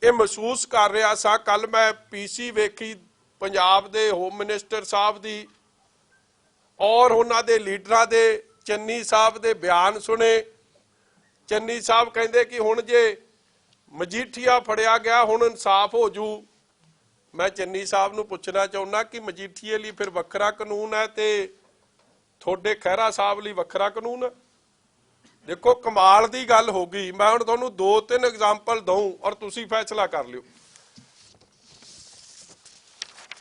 ये महसूस कर रहा सा। कल मैं पीसी वेखी पंजाब दे होम मिनिस्टर साहब दी और उन्हां दे लीडरां दे चन्नी साहब दे बयान सुने। चन्नी साहब कहंदे कि हुण जे मजीठिया फड़िया गया हुण इंसाफ हो जू। मैं चन्नी साहब नूं पुछना चाहुंदा कि मजीठीए लई फिर वखरा कानून है ते थोड़े खैरा साहब लई वखरा कानून है? देखो कमाल की गल हो गई। मैं हुण तुहानूं 2-3 एग्जाम्पल दूं और तुसीं फैसला कर लिओ।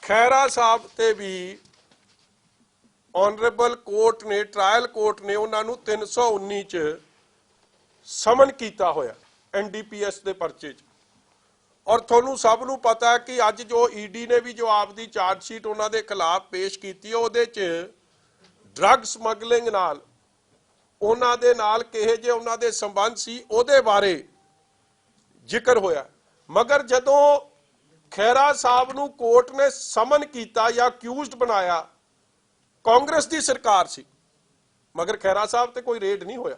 खैरा साहब ते भी ऑनरेबल कोर्ट ने ट्रायल कोर्ट ने उन्होंने 319 च समन किया होया NDPS के परचे च। और थोनू सब नू पता है कि अज जो ईडी ने भी जो आपकी चार्जशीट उन्होंने खिलाफ पेश की उहदे च ड्रग समगलिंग नाल उन्हां दे नाल किहे जे उन्हां दे संबंध सी उहदे बारे जिक्र होया। मगर जदों खैरा साहब नू कोर्ट ने समन किया या अक्यूज्ड बनाया कांग्रेस की सरकार सी, मगर खैरा साहब ते कोई रेड नहीं होया।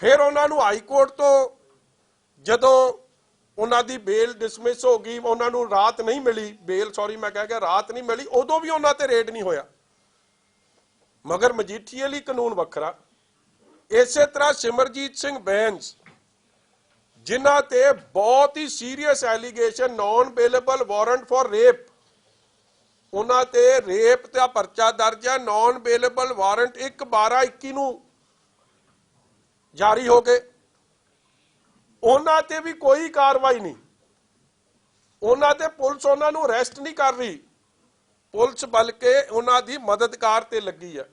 फिर उन्होंने हाई कोर्ट तो जदों उन्हां दी बेल डिसमिस हो गई, उन्होंने रात नहीं मिली, बेल सॉरी मैं कह गया रात नहीं मिली, उदों भी उन्हां ते रेड नहीं होया। मगर मजीठीए लई कानून वखरा। इसे तरह सिमरजीत सिंह बैंस जिन्हां ते बहुत ही serious allegation non bailable warrant for rape, उन्हां ते रेप का परचा दर्ज है। नॉन बेलेबल वारंट 1/12/21 नूं जारी हो गए। उन्हां ते भी कोई कार्रवाई नहीं। उन्हां ते पुलिस उन्हां नूं अरेस्ट नहीं कर रही, पुलिस बल्कि उन्हां दी मददगार ते लगी है।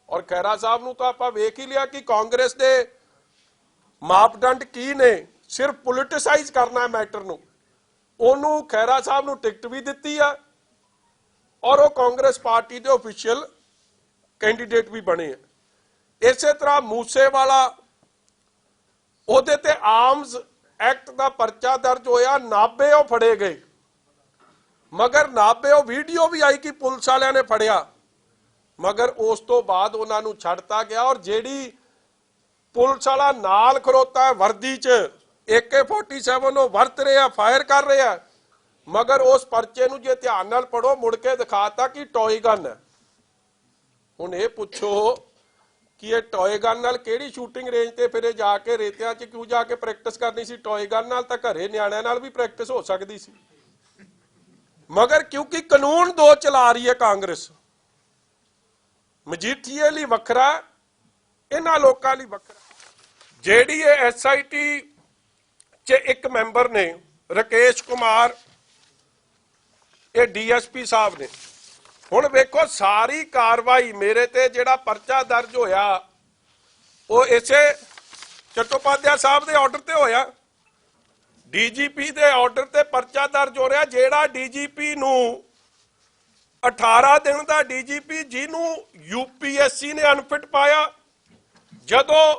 और खैरा साहब नूं तो आपां वेख ही लिया कि कांग्रेस दे मापदंड की ने, सिर्फ पोलिटिसाइज करना है मैटर नूं। उन्होंने खैरा साहब नूं टिकट भी दिती है और वो कांग्रेस पार्टी के ऑफिशियल कैंडीडेट भी बने हैं। इसे तरह मूसेवाला उहदे ते आर्म्स एक्ट का परचा दर्ज होया, नाभे वो फड़े गए। मगर नाभे वो वीडियो भी आई कि पुलिस वालियां ने फड़िया, मगर उस तो बाद उन्होंने छड्डता गया। और जेड़ी पुलिस वाला नाल खड़ोता है वर्दी च AK-47 वरत रहे हैं, फायर कर रहे हैं, मगर उस परचे नूं जे ध्यान नाल पढ़ो मुड़ के दिखाता कि टॉय गन है। हुण ये पुछो कि ये टॉय गन नाल किहड़ी शूटिंग रेंज ते फिरे जाके रेतियां च क्यों जाके प्रैक्टिस करनी सी? टॉय गन नाल तां घरे निआणिआं नाल भी प्रैक्टिस हो सकदी सी। मगर क्योंकि कानून दो चला रही है कांग्रेस, मजीठीए लई वखरा, इन्हां लोकां लई वखरा। जेडी ये SIT च एक मैंबर ने राकेश कुमार, ये DSP साहब ने। हुण वेखो सारी कार्रवाई मेरे ते जिहड़ा परचा दर्ज होया वो इसे चट्टोपाध्याय साहब के ऑर्डर ते होया। DGP के ऑर्डर ते परचा दर्ज हो रहा। जिहड़ा DGP नूं 18 दिन का DGP जिन्हों UPSC ने अनफिट पाया, जदों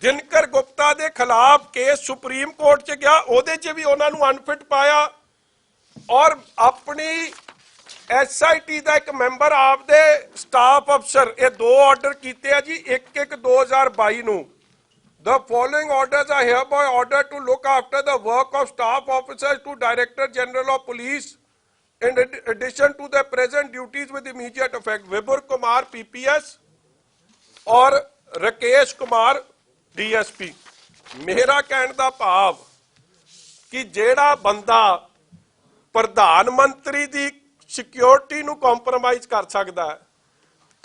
दिनकर गुप्ता के खिलाफ केस सुप्रीम कोर्ट च गया उहदे च भी उन्होंने अनफिट पाया। और अपनी SIT का एक मैंबर आपदे स्टाफ अफसर, ये 2 ऑर्डर किए हैं जी 1/1/2022 नूं। The following orders are hereby ordered to look after the work of staff officers to Director General of Police in addition to the present duties with immediate effect। Vipul Kumar PPS और Rakesh Kumar DSP। मेरा कहने का भाव कि जेड़ा बंदा प्रधानमंत्री की सिक्योरिटी नूं कॉम्प्रोमाइज कर सकता है,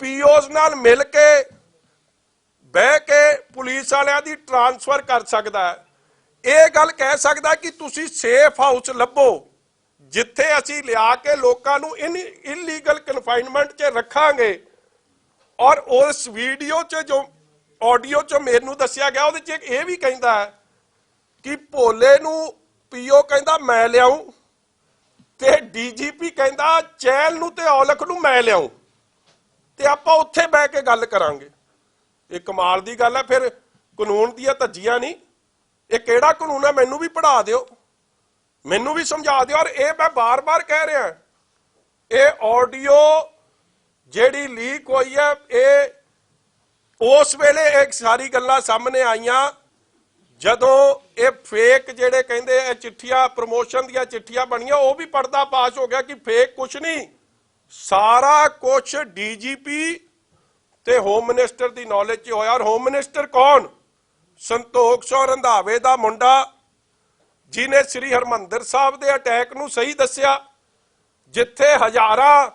POs नाल मिल के बह के पुलिस वालियां दी ट्रांसफर कर सकता है, ये गल कह सकता कि तुसी सेफ हाउस लभो जिथे असी लिया के लोगों नूं इलीगल कन्फाइनमेंट च रखांगे। और उस वीडियो च जो ऑडियो च मैनू दसिया गया उहदे च ये भी कहता है कि भोले नूं PO कहता मैं लियाऊं ते DGP कहता चैल नूं ते औलख नूं मैं लियाऊं ते आपां उत्थे बह के गल करांगे। ये कमाल की गल है। फिर कानून दियां धज्जियां नहीं, ये किहड़ा कानून है मैनू भी पढ़ा दिओ, मैनू भी समझा दिओ। और ये मैं बार बार कह रहा, ये ऑडियो जिहड़ी लीक हुई है ये उस वेले एक सारी गल्लां सामने आईयां ਜਦੋਂ ਇਹ ਫੇਕ ਜਿਹੜੇ ਕਹਿੰਦੇ ਇਹ ਚਿੱਠੀਆਂ ਪ੍ਰਮੋਸ਼ਨ ਦੀਆਂ ਚਿੱਠੀਆਂ ਬਣੀਆਂ, ਉਹ ਵੀ ਪਰਦਾ ਪਾਸ਼ ਹੋ ਗਿਆ ਕਿ ਫੇਕ ਕੁਛ ਨਹੀਂ, ਸਾਰਾ ਕੁਛ ਡੀਜੀਪੀ ਤੇ ਹੋਮ ਮਿਨਿਸਟਰ ਦੀ ਨੌਲੇਜ 'ਚ ਹੋਇਆ। ਔਰ ਹੋਮ ਮਿਨਿਸਟਰ ਕੌਣ? ਸੰਤੋਖ ਸਿੰਘ ਰੰਧਾਵੇ ਦਾ ਮੁੰਡਾ, ਜਿਨੇ ਸ੍ਰੀ ਹਰਮੰਦਰ ਸਾਹਿਬ ਦੇ ਅਟੈਕ ਨੂੰ ਸਹੀ ਦੱਸਿਆ, ਜਿੱਥੇ ਹਜ਼ਾਰਾਂ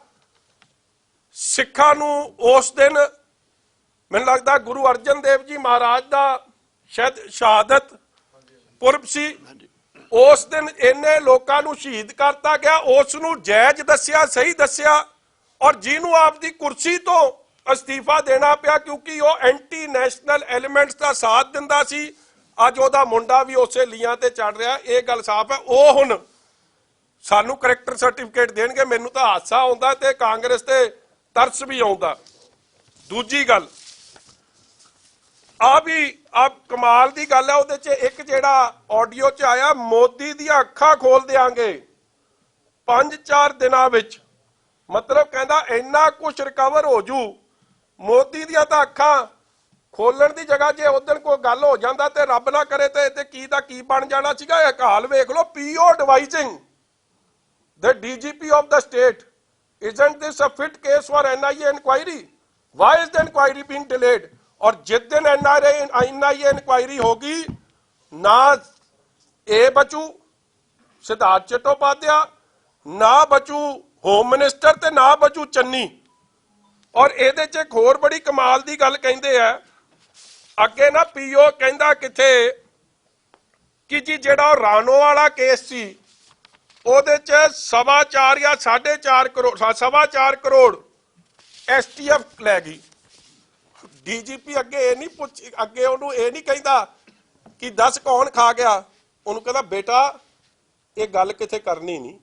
ਸਿੱਖਾਂ ਨੂੰ ਉਸ ਦਿਨ ਮੈਨੂੰ ਲੱਗਦਾ ਗੁਰੂ ਅਰਜਨ ਦੇਵ ਜੀ ਮਹਾਰਾਜ ਦਾ ਸ਼ਾਇਦ ਸ਼ਹਾਦਤ ਪੁਰਬ ਸੀ, ਉਸ ਦਿਨ ਇੰਨੇ ਲੋਕਾਂ ਨੂੰ ਸ਼ਹੀਦ ਕਰਤਾ ਗਿਆ, ਉਸ ਨੂੰ ਜਾਇਜ਼ ਦੱਸਿਆ, ਸਹੀ ਦੱਸਿਆ। ਔਰ ਜਿਹਨੂੰ ਆਪਦੀ ਕੁਰਸੀ ਤੋਂ ਅਸਤੀਫਾ ਦੇਣਾ ਪਿਆ ਕਿਉਂਕਿ ਉਹ ਐਂਟੀ ਨੈਸ਼ਨਲ ਐਲੀਮੈਂਟਸ ਦਾ ਸਾਥ ਦਿੰਦਾ ਸੀ, ਅੱਜ ਉਹਦਾ ਮੁੰਡਾ ਵੀ ਉਸੇ ਲੀਆਂ ਤੇ ਚੜ ਰਿਹਾ। ਇਹ ਗੱਲ ਸਾਫ਼ ਹੈ। ਉਹ ਹੁਣ ਸਾਨੂੰ ਕਰੈਕਟਰ ਸਰਟੀਫਿਕੇਟ ਦੇਣਗੇ। ਮੈਨੂੰ ਤਾਂ ਹਾਸਾ ਆਉਂਦਾ ਤੇ ਕਾਂਗਰਸ ਤੇ ਤਰਸ ਵੀ ਆਉਂਦਾ। ਦੂਜੀ ਗੱਲ ਆ ਕਮਾਲ ਦੀ ਗੱਲ ਹੈ, ਉਹਦੇ 'ਚ ਇੱਕ ਜਿਹੜਾ ਆਡੀਓ 'ਚ ਆਇਆ, ਮੋਦੀ ਦੀਆਂ ਅੱਖਾਂ ਖੋਲ ਦਿਆਂਗੇ 5-4 ਦਿਨਾਂ ਵਿੱਚ। ਮਤਲਬ ਕਹਿੰਦਾ ਇੰਨਾ ਕੁਝ ਰਿਕਵਰ ਹੋ ਜੂ। ਮੋਦੀ ਦੀਆਂ ਤਾਂ ਅੱਖਾਂ ਖੋਲਣ ਦੀ ਜਗ੍ਹਾ ਜੇ ਉਦੋਂ ਕੋਈ ਗੱਲ ਹੋ ਜਾਂਦਾ ਤੇ ਰੱਬ ਨਾ ਕਰੇ ਤੇ ਕੀ ਦਾ ਕੀ ਬਣ ਜਾਣਾ ਸੀਗਾ। ਇਹ ਹਾਲ ਵੇਖ ਲਓ। ਪੀਓ ਐਡਵਾਈਜ਼ਿੰਗ the DGP of the state, isn't this a fit case for NIA inquiry? Why is the inquiry being delayed? और जिस दिन NIA inquiry होगी, ना ए बचू सिद्धार्थ चट्टोपाध्याय, ना बचू होम मिनिस्टर ते ना बचू चन्नी। और ਇਹਦੇ 'ਚ ਇੱਕ ਹੋਰ ਬੜੀ ਕਮਾਲ ਦੀ ਗੱਲ ਕਹਿੰਦੇ ਆ, ਅੱਗੇ ਨਾ ਪੀਓ ਕਹਿੰਦਾ ਕਿਥੇ ਕਿ ਜੀ ਜਿਹੜਾ ਰਾਣੋ ਵਾਲਾ ਕੇਸ ਸੀ ਉਹਦੇ 'ਚ 4.25 ਜਾਂ 4.5 ਕਰੋੜ 4.25 ਕਰੋੜ STF ਲੈ ਗਈ। ਡੀਜੀਪੀ ਅੱਗੇ ਇਹ ਨਹੀਂ ਅੱਗੇ ਉਹਨੂੰ ਇਹ ਨਹੀਂ ਕਹਿੰਦਾ ਕਿ ਦੱਸ ਕੌਣ ਖਾ ਗਿਆ, ਉਹਨੂੰ ਕਹਿੰਦਾ ਬੇਟਾ ਇਹ ਗੱਲ ਕਿਥੇ ਕਰਨੀ ਨਹੀਂ।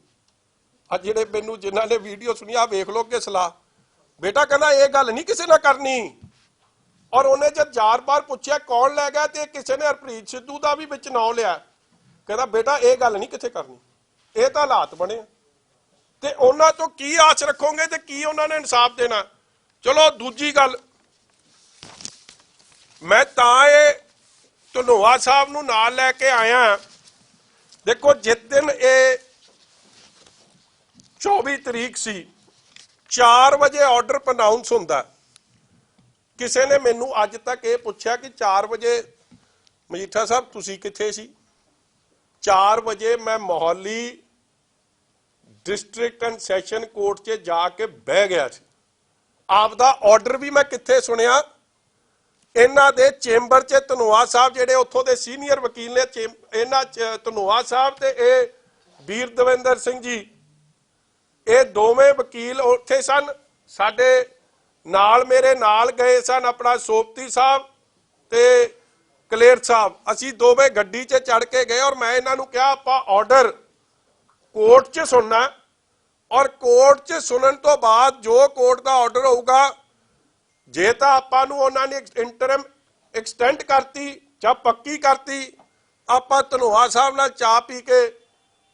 ਆ ਜਿਹੜੇ ਮੈਨੂੰ ਜਿਨ੍ਹਾਂ ਨੇ ਵੀਡੀਓ ਸੁਣੀ ਆ ਵੇਖ ਲਓ ਕਿ ਸਲਾਹ, ਬੇਟਾ ਕਹਿੰਦਾ ਇਹ ਗੱਲ ਨਹੀਂ ਕਿਸੇ ਨਾਲ ਕਰਨੀ। ਔਰ ਉਹਨੇ ਜਦ 4 ਵਾਰ ਪੁੱਛਿਆ ਕੌਣ ਲੈ ਗਿਆ ਤੇ ਕਿਸੇ ਨੇ ਹਰਪ੍ਰੀਤ ਸਿੱਧੂ ਦਾ ਵੀ ਵਿੱਚ ਨਾਂ ਲਿਆ, ਕਹਿੰਦਾ ਬੇਟਾ ਇਹ ਗੱਲ ਨਹੀਂ ਕਿਥੇ ਕਰਨੀ। ਇਹ ਤਾਂ ਹਾਲਾਤ ਬਣੇ ਤੇ ਉਹਨਾਂ ਤੋਂ ਕੀ ਆਸ ਰੱਖੋਗੇ ਤੇ ਕੀ ਉਹਨਾਂ ਨੇ ਇਨਸਾਫ ਦੇਣਾ। ਚਲੋ ਦੂਜੀ ਗੱਲ, ਮੈਂ ਤਾਂ ਇਹ ਧਨੋਆ ਸਾਹਿਬ ਨੂੰ ਨਾਲ ਲੈ ਕੇ ਆਇਆ। ਦੇਖੋ ਜਿਸ ਦਿਨ ਇਹ 24 ਤਰੀਕ ਸੀ 4 ਵਜੇ ਆਰਡਰ ਪ੍ਰਨਾਉਂਸ ਹੁੰਦਾ, ਕਿਸੇ ਨੇ ਮੈਨੂੰ ਅੱਜ ਤੱਕ ਇਹ ਪੁੱਛਿਆ ਕਿ 4 ਵਜੇ ਮਜੀਠਾ ਸਾਹਿਬ ਤੁਸੀਂ ਕਿੱਥੇ ਸੀ? 4 ਵਜੇ ਮੈਂ Mohali district and session court 'ਚ ਜਾ ਕੇ ਬਹਿ ਗਿਆ ਸੀ। ਆਪਦਾ ਆਰਡਰ ਵੀ ਮੈਂ ਕਿੱਥੇ ਸੁਣਿਆ? ਇਹਨਾਂ ਦੇ ਚੈਂਬਰ 'ਚ ਧਨੋਆ ਸਾਹਿਬ ਜਿਹੜੇ ਉੱਥੋਂ ਦੇ ਸੀਨੀਅਰ ਵਕੀਲ ਨੇ, ਇਹਨਾਂ ਧਨੋਆ ਸਾਹਿਬ ਤੇ ਇਹ ਵੀਰ ਦਵਿੰਦਰ ਸਿੰਘ ਜੀ, ਇਹ ਦੋਵੇਂ ਵਕੀਲ ਉੱਥੇ ਸਨ। ਸਾਡੇ ਨਾਲ ਮੇਰੇ ਨਾਲ ਗਏ ਸਨ ਆਪਣਾ ਸੋਪਤੀ ਸਾਹਿਬ ਤੇ ਕਲੇਰ ਸਾਹਿਬ। ਅਸੀਂ ਦੋਵੇਂ ਗੱਡੀ 'ਚ ਚੜ ਕੇ ਗਏ ਔਰ ਮੈਂ ਇਹਨਾਂ ਨੂੰ ਕਿਹਾ ਆਪਾਂ ਆਰਡਰ ਕੋਰਟ 'ਚ ਸੁਣਨਾ, ਔਰ ਕੋਰਟ 'ਚ ਸੁਣਨ ਤੋਂ ਬਾਅਦ ਜੋ ਕੋਰਟ ਦਾ ਆਰਡਰ ਹੋਊਗਾ, ਜੇ ਤਾਂ ਆਪਾਂ ਨੂੰ ਉਹਨਾਂ ਨੇ ਇੰਟਰਮ ਐਕਸਟੈਂਡ ਕਰਤੀ ਜਾਂ ਪੱਕੀ ਕਰਤੀ, ਆਪਾਂ ਧਨੋਆ ਸਾਹਿਬ ਨਾਲ ਚਾਹ ਪੀ ਕੇ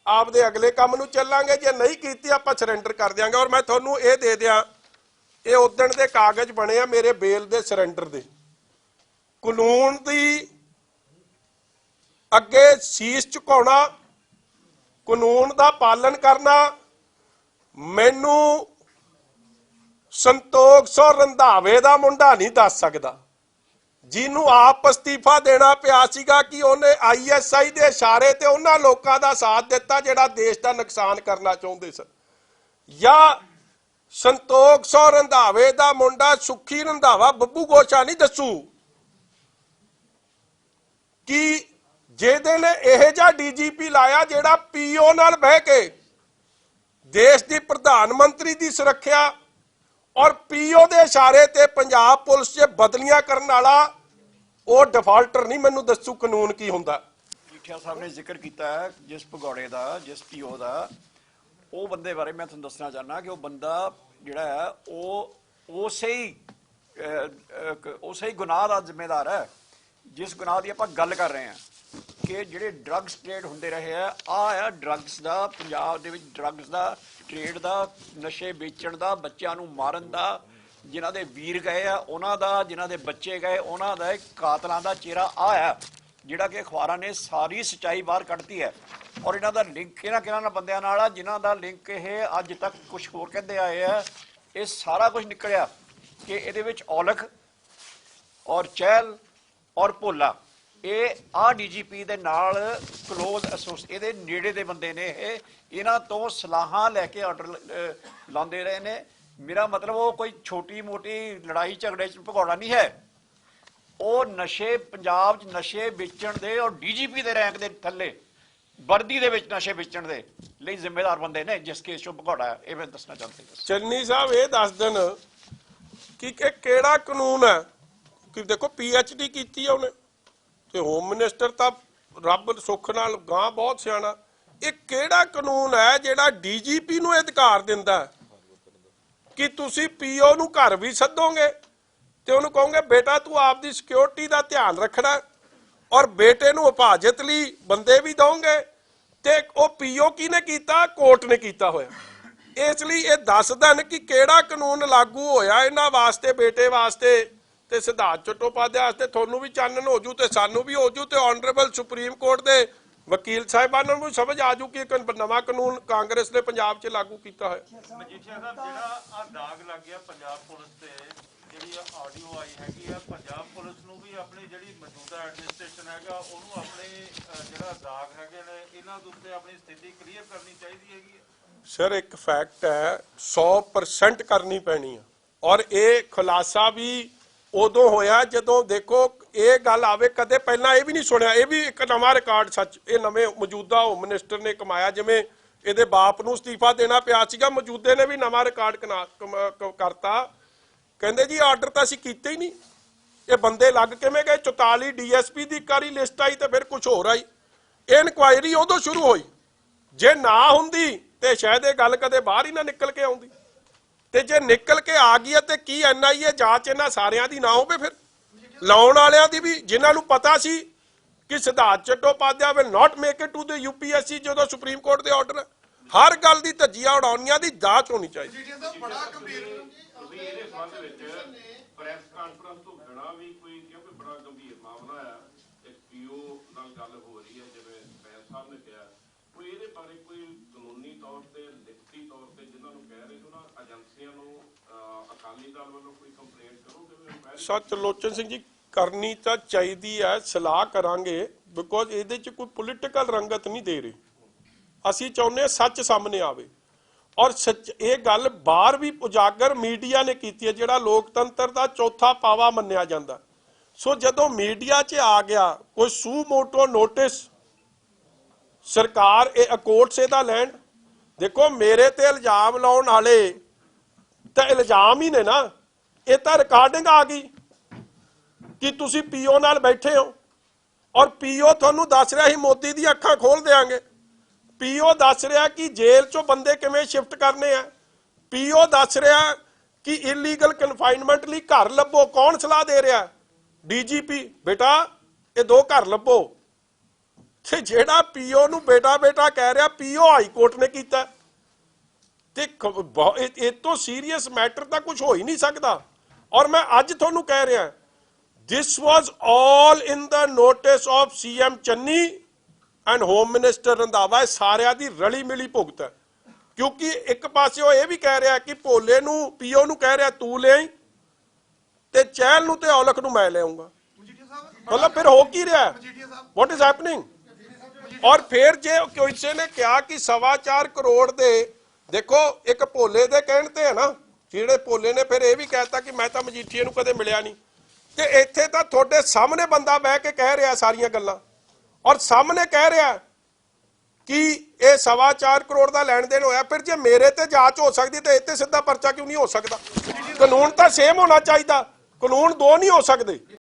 ਆਪਦੇ ਅਗਲੇ ਕੰਮ ਨੂੰ ਚੱਲਾਂਗੇ। ਜੇ ਨਹੀਂ ਕੀਤੀ ਆਪਾਂ ਸਰੈਂਡਰ ਕਰ ਦਿਆਂਗੇ। ਔਰ ਮੈਂ ਤੁਹਾਨੂੰ ਇਹ ਦੇ ਦਿਆਂ, ਇਹ ਉਦਣ ਦੇ ਕਾਗਜ਼ ਬਣੇ ਆ ਮੇਰੇ ਬੇਲ ਦੇ ਸਰੈਂਡਰ ਦੇ। ਕਾਨੂੰਨ ਦੀ ਅੱਗੇ ਸੀਸ ਝੁਕਾਉਣਾ, ਕਾਨੂੰਨ ਦਾ ਪਾਲਣ ਕਰਨਾ। ਮੈਨੂੰ ਸੰਤੋਖ ਸਿੰਘ ਰੰਧਾਵੇ ਦਾ ਮੁੰਡਾ ਨਹੀਂ ਦੱਸ ਸਕਦਾ, ਜਿਹਨੂੰ ਆਪ ਅਸਤੀਫਾ ਦੇਣਾ ਪਿਆ ਸੀਗਾ ਕਿ ਉਹਨੇ ISI ਦੇ ਇਸ਼ਾਰੇ ਤੇ ਉਹਨਾਂ ਲੋਕਾਂ ਦਾ ਸਾਥ ਦਿੱਤਾ ਜਿਹੜਾ ਦੇਸ਼ ਦਾ ਨੁਕਸਾਨ ਕਰਨਾ ਚਾਹੁੰਦੇ ਸਨ, ਜਾਂ ਸੰਤੋਖ ਸਿੰਘ ਰੰਧਾਵੇ ਦਾ ਮੁੰਡਾ ਸੁੱਖੀ ਰੰਧਾਵਾ ਬੱਬੂ ਗੋਸ਼ਾ ਨਹੀਂ ਦੱਸੂ ਕਿ ਜਿਹਦੇ ਨੇ ਇਹ ਜਿਹਾ DGP ਲਾਇਆ ਜਿਹੜਾ PO ਨਾਲ ਬਹਿ ਕੇ ਦੇਸ਼ ਦੀ ਪ੍ਰਧਾਨ ਮੰਤਰੀ ਦੀ ਸੁਰੱਖਿਆ ਔਰ PO ਦੇ ਇਸ਼ਾਰੇ ਤੇ ਪੰਜਾਬ ਪੁਲਿਸ 'ਚ ਬਦਲੀਆਂ ਕਰਨ ਵਾਲਾ ਉਹ ਡਿਫਾਲਟਰ ਨਹੀਂ ਮੈਨੂੰ ਦੱਸੂ ਕਾਨੂੰਨ ਕੀ ਹੁੰਦਾ। ਮਜੀਠੀਆ ਸਾਹਿਬ ਨੇ ਜ਼ਿਕਰ ਕੀਤਾ ਹੈ ਜਿਸ ਭਗੌੜੇ ਦਾ, ਜਿਸ PO ਦਾ, ਉਹ ਬੰਦੇ ਬਾਰੇ ਮੈਂ ਤੁਹਾਨੂੰ ਦੱਸਣਾ ਚਾਹੁੰਦਾ ਕਿ ਉਹ ਬੰਦਾ ਜਿਹੜਾ ਹੈ ਉਹ ਉਸੇ ਹੀ ਗੁਨਾਹ ਦਾ ਜ਼ਿੰਮੇਦਾਰ ਹੈ ਜਿਸ ਗੁਨਾਹ ਦੀ ਆਪਾਂ ਗੱਲ ਕਰ ਰਹੇ ਹਾਂ ਕਿ ਜਿਹੜੇ ਡਰੱਗਸ ਟ੍ਰੇਡ ਹੁੰਦੇ ਰਹੇ ਆ ਡਰੱਗਸ ਦਾ, ਪੰਜਾਬ ਦੇ ਵਿੱਚ ਡਰੱਗਸ ਦਾ ਟ੍ਰੇਡ ਦਾ, ਨਸ਼ੇ ਵੇਚਣ ਦਾ, ਬੱਚਿਆਂ ਨੂੰ ਮਾਰਨ ਦਾ, ਜਿਨ੍ਹਾਂ ਦੇ ਵੀਰ ਗਏ ਆ ਉਹਨਾਂ ਦਾ, ਜਿਨ੍ਹਾਂ ਦੇ ਬੱਚੇ ਗਏ ਉਹਨਾਂ ਦਾ, ਕਾਤਲਾਂ ਦਾ ਚਿਹਰਾ ਆ। ਜਿਹੜਾ ਕਿ ਅਖਬਾਰਾਂ ਨੇ ਸਾਰੀ ਸੱਚਾਈ ਬਾਹਰ ਕੱਢਤੀ ਹੈ। ਔਰ ਇਹਨਾਂ ਦਾ ਲਿੰਕ ਕਿਹਨਾਂ ਬੰਦਿਆਂ ਨਾਲ ਆ ਜਿਨ੍ਹਾਂ ਦਾ ਲਿੰਕ ਇਹ ਅੱਜ ਤੱਕ ਕੁਝ ਹੋਰ ਕਹਿੰਦੇ ਆਏ ਆ। ਇਹ ਸਾਰਾ ਕੁਝ ਨਿਕਲਿਆ ਕਿ ਇਹਦੇ ਵਿੱਚ ਔਲਖ ਔਰ ਚਹਿਲ ਔਰ ਭੋਲਾ ਇਹ ਡੀਜੀਪੀ ਦੇ ਨਾਲ ਕਲੋਜ਼ ਇਹਦੇ ਨੇੜੇ ਦੇ ਬੰਦੇ ਨੇ। ਇਹਨਾਂ ਤੋਂ ਸਲਾਹਾਂ ਲੈ ਕੇ ਆਰਡਰ ਲਾਉਂਦੇ ਰਹੇ ਨੇ। ਮੇਰਾ ਮਤਲਬ ਉਹ ਕੋਈ ਛੋਟੀ ਮੋਟੀ ਲੜਾਈ ਝਗੜੇ 'ਚ ਭਗੌੜਾ ਨਹੀਂ ਹੈ। ਉਹ ਨਸ਼ੇ ਪੰਜਾਬ 'ਚ ਨਸ਼ੇ ਵੇਚਣ ਦੇ ਔਰ ਡੀਜੀਪੀ ਦੇ ਰੈਂਕ ਦੇ ਥੱਲੇ ਵਰਦੀ ਦੇ ਵਿੱਚ ਨਸ਼ੇ ਵੇਚਣ ਦੇ ਲਈ ਜ਼ਿੰਮੇਦਾਰ ਬੰਦੇ ਨੇ ਜਿਸ ਕੇਸ 'ਚੋਂ ਭਗੌੜਾ ਹੈ। ਇਹ ਮੈਂ ਦੱਸਣਾ ਚਾਹੁੰਦਾ। ਚੰਨੀ ਸਾਹਿਬ ਇਹ ਦੱਸ ਦੇਣ ਕਿ ਕਿਹੜਾ ਕਾਨੂੰਨ ਹੈ ਕਿ ਦੇਖੋ PhD ਕੀਤੀ ਹੈ ਉਹਨੇ ਤੇ ਹੋਮ ਮਿਨਿਸਟਰ ਤਾਂ ਰੱਬ ਸੁੱਖ ਨਾਲ ਗਾਂ ਬਹੁਤ ਸਿਆਣਾ। ਇਹ ਕਿਹੜਾ ਕਾਨੂੰਨ ਹੈ ਜਿਹੜਾ DGP ਨੂੰ ਅਧਿਕਾਰ ਦਿੰਦਾ ਕਿ ਤੁਸੀਂ PO ਨੂੰ ਘਰ ਵੀ ਸੱਦੋਗੇ ਤੇ ਉਹਨੂੰ ਕਹੋਗੇ ਬੇਟਾ ਤੂੰ ਆਪਦੀ ਸਿਕਿਉਰਿਟੀ ਦਾ ਧਿਆਨ ਰੱਖਣਾ ਔਰ ਬੇਟੇ ਨੂੰ ਹਿਫਾਜ਼ਤ ਲਈ ਬੰਦੇ ਵੀ ਦਓਗੇ ਤੇ ਉਹ PO ਕਿਹਨੇ ਕੀਤਾ? ਕੋਰਟ ਨੇ ਕੀਤਾ ਹੋਇਆ। ਇਸ ਲਈ ਇਹ ਦੱਸ ਦੇਣ ਕਿ ਕਿਹੜਾ ਕਾਨੂੰਨ ਲਾਗੂ ਹੋਇਆ ਇਹਨਾਂ ਵਾਸਤੇ, ਬੇਟੇ ਵਾਸਤੇ ਤੇ ਸਿਧਾਰਥ ਚਟੋਪਾਧਿਆਏ ਵਾਸਤੇ। ਤੁਹਾਨੂੰ ਵੀ ਚਾਨਣ ਹੋ ਜੂ ਤੇ ਸਾਨੂੰ ਵੀ ਹੋ ਜੂ ਤੇ ਆਨਰੇਬਲ ਸੁਪਰੀਮ ਕੋਰਟ ਦੇ ਵਕੀਲ ਸਾਹਿਬਾਨਾਂ ਨੂੰ ਵੀ ਸਮਝ ਆ ਜੂ ਕਿ ਇੱਕ ਨਵਾਂ ਕਾਨੂੰਨ ਕਾਂਗਰਸ ਨੇ ਪੰਜਾਬ 'ਚ ਲਾਗੂ ਕੀਤਾ ਹੈ। ਮਜੀਠੀਆ ਸਾਹਿਬ ਜਿਹੜਾ ਆ ਦਾਗ ਲੱਗ ਗਿਆ ਪੰਜਾਬ ਪੁਲਿਸ ਤੇ, ਜਿਹੜੀ ਆਡੀਓ ਆਈ ਹੈਗੀ ਆ, ਪੰਜਾਬ ਪੁਲਿਸ ਨੂੰ ਵੀ ਆਪਣੀ ਜਿਹੜੀ ਮੌਜੂਦਾ ਐਡਮਿਨਿਸਟ੍ਰੇਸ਼ਨ ਹੈਗਾ ਉਹਨੂੰ ਆਪਣੇ ਜਿਹੜਾ ਦਾਗ ਹੈਗੇ ਨੇ ਇਹਨਾਂ ਦੇ ਉੱਤੇ ਆਪਣੀ ਸਥਿਤੀ ਕਲੀਅਰ ਕਰਨੀ ਚਾਹੀਦੀ ਹੈਗੀ ਹੈ। ਸਰ ਇੱਕ ਫੈਕਟ ਹੈ 100% ਕਰਨੀ ਪੈਣੀ ਹੈ ਔਰ ਇਹ ਖੁਲਾਸਾ ਵੀ ਉਦੋਂ ਹੋਇਆ ਜਦੋਂ ਦੇਖੋ ਇਹ ਗੱਲ ਆਵੇ। ਕਦੇ ਪਹਿਲਾਂ ਇਹ ਵੀ ਨਹੀਂ ਸੁਣਿਆ। ਇਹ ਵੀ ਇੱਕ ਨਵਾਂ ਰਿਕਾਰਡ ਸੱਚ ਇਹ ਨਵੇਂ ਮੌਜੂਦਾ ਹੋਮ ਮਿਨਿਸਟਰ ਨੇ ਕਮਾਇਆ। ਜਿਵੇਂ ਇਹਦੇ ਬਾਪ ਨੂੰ ਅਸਤੀਫਾ ਦੇਣਾ ਪਿਆ ਸੀਗਾ, ਮੌਜੂਦੇ ਨੇ ਵੀ ਨਵਾਂ ਰਿਕਾਰਡ ਕਰਤਾ। ਕਹਿੰਦੇ ਜੀ ਆਰਡਰ ਤਾਂ ਅਸੀਂ ਕੀਤੇ ਹੀ ਨਹੀਂ। ਇਹ ਬੰਦੇ ਲੱਗ ਕਿਵੇਂ ਗਏ? 44 DSP ਦੀ ਇੱਕ ਵਾਰੀ ਲਿਸਟ ਆਈ ਤੇ ਫਿਰ ਕੁਝ ਹੋਰ ਆਈ। ਇਹ ਇਨਕੁਆਇਰੀ ਉਦੋਂ ਸ਼ੁਰੂ ਹੋਈ। ਜੇ ਨਾ ਹੁੰਦੀ ਤੇ ਸ਼ਾਇਦ ਇਹ ਗੱਲ ਕਦੇ ਬਾਹਰ ਹੀ ਨਾ ਨਿਕਲ ਕੇ ਆਉਂਦੀ। ਤੇ ਜੇ ਨਿਕਲ ਕੇ ਆ ਗਈ ਹੈ ਤੇ ਕੀ NIA ਜਾਂਚ ਇਹਨਾਂ ਸਾਰਿਆਂ ਦੀ ਨਾ ਹੋਵੇ? ਫਿਰ ਲਾਉਣ ਵਾਲਿਆਂ ਦੀ ਵੀ, ਜਿਨ੍ਹਾਂ ਨੂੰ ਪਤਾ ਸੀ ਕਿ Siddharth Chattopadhyay will not make it to the UPSC ਜਦੋਂ ਸੁਪਰੀਮ ਕੋਰਟ ਦੇ ਆਰਡਰ ਹਰ ਗੱਲ ਦੀ ਧੱਜੀਆਂ ਉਡਾਉਣੀਆਂ ਦੀ ਜਾਂਚ ਹੋਣੀ ਚਾਹੀਦੀ। ਬੜਾ ਗੰਭੀਰ ਤੁਸੀਂ ਇਹਦੇ ਸੰਬੰਧ ਵਿੱਚ ਪ੍ਰੈਸ ਕਾਨਫਰੰਸ ਤੋਂ ਬਿਨਾਂ ਵੀ ਕੋਈ, ਕਿਉਂਕਿ ਬੜਾ ਗੰਭੀਰ ਮਾਮਲਾ ਆ, ਇੱਕ PO ਨਾਲ ਗੱਲ ਹੋ ਰਹੀ ਹੈ ਜਿਵੇਂ ਬੈਂਸ ਸਾਹਿਬ ਨੇ ਕਿਹਾ, ਕੋਈ ਇਹਦੇ ਬਾਰੇ ਕੋਈ ਕਾਨੂੰਨੀ ਤੌਰ ਤੇ ਲਿਖਤੀ ਤੌਰ ਤੇ ਜਿਨ੍ਹਾਂ ਨੂੰ ਕਹਿ ਰਹੇ ਉਹਨਾਂ ਏਜੰਸੀਆਂ ਨੂੰ ਅਕਾਲੀ ਦਲ ਵੱਲੋਂ ਕੋਈ ਕੰਪਲੇਂਟ ਕਰੋਗੇ? ਸੱਚ ਲੋਚਨ ਸਿੰਘ ਜੀ ਕਰਨੀ ਤਾਂ ਚਾਹੀਦੀ ਹੈ, ਸਲਾਹ ਕਰਾਂਗੇ ਬਿਕੋਜ਼ ਇਹਦੇ 'ਚ ਕੋਈ ਪੋਲੀਟੀਕਲ ਰੰਗਤ ਨਹੀਂ ਦੇ ਰਹੀ। ਅਸੀਂ ਚਾਹੁੰਦੇ ਹਾਂ ਸੱਚ ਸਾਹਮਣੇ ਆਵੇ ਔਰ ਸੱਚ ਇਹ ਗੱਲ ਬਾਹਰ ਵੀ ਉਜਾਗਰ ਮੀਡੀਆ ਨੇ ਕੀਤੀ ਹੈ ਜਿਹੜਾ ਲੋਕਤੰਤਰ ਦਾ ਚੌਥਾ ਪਾਵਾ ਮੰਨਿਆ ਜਾਂਦਾ। ਸੋ ਜਦੋਂ ਮੀਡੀਆ 'ਚ ਆ ਗਿਆ ਕੋਈ ਸੂ ਮੋਟੋ ਨੋਟਿਸ ਸਰਕਾਰ ਇਹ ਅਕੋਰਟਸ ਇਹਦਾ ਲੈਣ। ਦੇਖੋ ਮੇਰੇ ਤੇ ਇਲਜ਼ਾਮ ਲਾਉਣ ਵਾਲੇ ਤਾਂ ਇਲਜ਼ਾਮ ਹੀ ਨੇ ਨਾ, ਇਹ ਤਾਂ ਰਿਕਾਰਡਿੰਗ ਆ ਗਈ ਕਿ ਤੁਸੀਂ PO ਨਾਲ ਬੈਠੇ ਹੋ ਔਰ PO ਤੁਹਾਨੂੰ ਦੱਸ ਰਿਹਾ ਸੀ ਮੋਦੀ ਦੀ ਅੱਖਾਂ ਖੋਲ ਦੇਾਂਗੇ। PO ਦੱਸ ਰਿਹਾ ਕਿ ਜੇਲ੍ਹ 'ਚੋਂ ਬੰਦੇ ਕਿਵੇਂ ਸ਼ਿਫਟ ਕਰਨੇ ਆ। PO ਦੱਸ ਰਿਹਾ ਕਿ ਇਲੀਗਲ ਕਨਫਾਈਨਮੈਂਟ ਲਈ ਘਰ ਲੱਭੋ। ਕੌਣ ਸਲਾਹ ਦੇ ਰਿਹਾ? DGP। ਬੇਟਾ ਇਹ 2 ਘਰ ਲੱਭੋ। ਤੇ ਜਿਹੜਾ PO ਨੂੰ ਬੇਟਾ ਬੇਟਾ ਕਹਿ ਰਿਹਾ PO ਹਾਈ ਕੋਰਟ ਨੇ ਕੀਤਾ। ਤੇ ਇਹ ਤੋਂ ਸੀਰੀਅਸ ਮੈਟਰ ਤਾਂ ਕੁਝ ਹੋ ਹੀ ਨਹੀਂ ਸਕਦਾ। ਔਰ ਮੈਂ ਅੱਜ ਤੁਹਾਨੂੰ ਕਹਿ ਰਿਹਾ this was all in the notice of CM Channi and home minister Randhawa. ਸਾਰਿਆਂ ਦੀ ਰਲੀ ਮਿਲੀ ਭੁਗਤ ਹੈ ਕਿਉਂਕਿ ਇੱਕ ਪਾਸੇ ਉਹ ਇਹ ਵੀ ਕਹਿ ਰਿਹਾ ਕਿ ਭੋਲੇ ਨੂੰ PO ਨੂੰ ਕਹਿ ਰਿਹਾ ਤੂੰ ਲੈ ਆਈ ਤੇ ਚਹਿਲ ਨੂੰ ਤੇ ਔਲਖ ਨੂੰ ਮੈਂ ਲੈ ਆਉਂਗਾ। ਮਤਲਬ ਫਿਰ ਹੋ ਕੀ ਰਿਹਾ? What is happening? ਔਰ ਫਿਰ ਜੇ ਕਿਸੇ ਨੇ ਕਿਹਾ ਕਿ 4.25 ਕਰੋੜ ਦੇ, ਦੇਖੋ ਇੱਕ ਭੋਲੇ ਦੇ ਕਹਿਣ ਤੇ ਹੈ ਨਾ, ਜਿਹੜੇ ਭੋਲੇ ਨੇ ਫਿਰ ਇਹ ਵੀ ਕਹਿਤਾ ਕਿ ਮੈਂ ਤਾਂ ਮਜੀਠੀਏ ਨੂੰ ਕਦੇ ਮਿਲਿਆ ਨਹੀਂ। ਤੇ ਇੱਥੇ ਤਾਂ ਤੁਹਾਡੇ ਸਾਹਮਣੇ ਬੰਦਾ ਬਹਿ ਕੇ ਕਹਿ ਰਿਹਾ ਸਾਰੀਆਂ ਗੱਲਾਂ ਔਰ ਸਾਹਮਣੇ ਕਹਿ ਰਿਹਾ ਕਿ ਇਹ 4.25 ਕਰੋੜ ਦਾ ਲੈਣ ਦੇਣ ਹੋਇਆ। ਫਿਰ ਜੇ ਮੇਰੇ ਤੇ ਜਾਂਚ ਹੋ ਸਕਦੀ ਤੇ ਇੱਥੇ ਸਿੱਧਾ ਪਰਚਾ ਕਿਉਂ ਨਹੀਂ ਹੋ ਸਕਦਾ? ਕਾਨੂੰਨ ਤਾਂ ਸੇਮ ਹੋਣਾ ਚਾਹੀਦਾ, ਕਾਨੂੰਨ 2 ਨਹੀਂ ਹੋ ਸਕਦੇ।